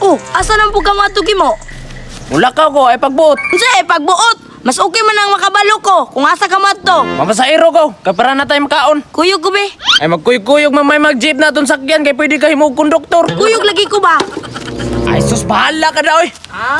Oh, asa nang pug ka matugi mo? Mula ka ko ay pagbuot. Unsay pagbuot? Mas okay man ang makabalo ko kung asa ka madto. Mamasairo ko, kay para na tayo makaon. Kuyog ko be. Ay magkuyog-kuyog mamay mag-jeep na itong sakyan kay pwede ka himog konduktor. Kuyog lagi ko ba? Ay sus, bahala ka na oy.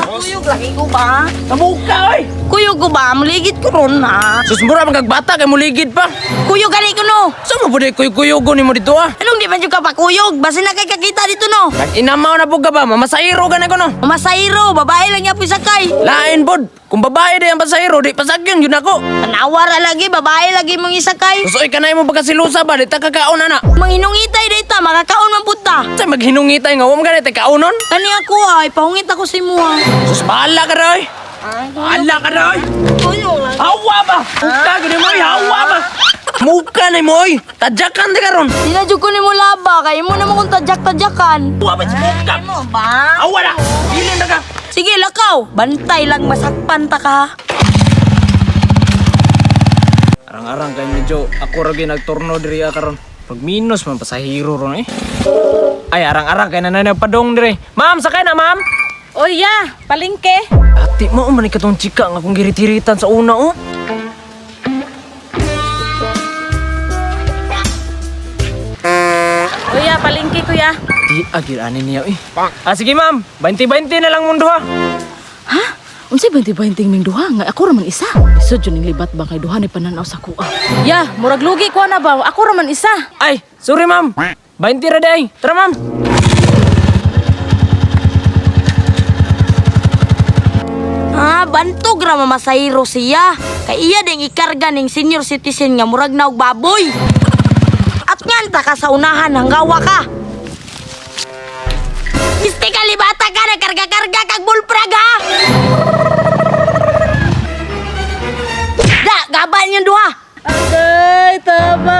Kuyog lagi ko ba? Kamuka oy. Kuyog ko ba? Muligid ko ron ha. Sus, mura magagbata kay muligid pa. Kuyog gani ko no. Saan mo pwede kuyog-kuyog ni mo dito ah? Anong di man yung kapakuyog? Basta na kay kakita dito no. Nag-inamaw na po ka ba? Mamasairo ka na ko no. Mamasahiro, babae lang niya po sakay. Lain bod. Kung babae di ang pasahiro, di pasagyan yun ako. Tanawara lagi, babae lagi mong isakay. Susoy ka na mo pagkasilusa ba? Di ta kakaon na. Manginungitay data, makakaon man punta. Saan maghinungitay nga? Huwag mo ganit, kaunon? Kani ako ay, pahungit ako si mo ha. Sus, bahala ka na oy. Bahala ka na oy. Kuyog lang. Hawa ba? Muka gini mo oy, hawa ba? Muka na mo oy. Tadyakan di karon. Sinadyo ko ni mo laba, kaya mo naman kung tadyak-tadyakan. Hawa ba si muka? Mo ba? Hawa na. Bilin na ka. Sige, lakaw. Bantay lang, masakpan ta ka. Arang-arang kay medyo ako ragi nagturno diri karon. Pag minus man pasahiro ron eh. Ay arang-arang kay nanay padong diri. Ma'am, sakay na ma'am. O ya, palingke. Ati mo man ikatong chika nga kung girit-hiritan sa una oh. O ya, palingke kuya. Di agir ani niya eh. Sige ma'am, 20-20 na lang mundo ha. Ha? Unsay 20-20 ming duha nga ako raman isa. Isod yun yung libat ba kay duha ni pananaw sa kuha. Ya, murag lugi ko na ba? Ako raman isa. Ay, sorry ma'am. 20 ra day. Tara ma'am. Bantog ra mamasahiro siya. Kay iya ding ikarga ning senior citizen nga murag naog baboy. At nganta ka sa unahan hanggawa ka. Isti ka libata ka na karga-karga kag bulprag ha. Da, gaban yung duha. Agay, tama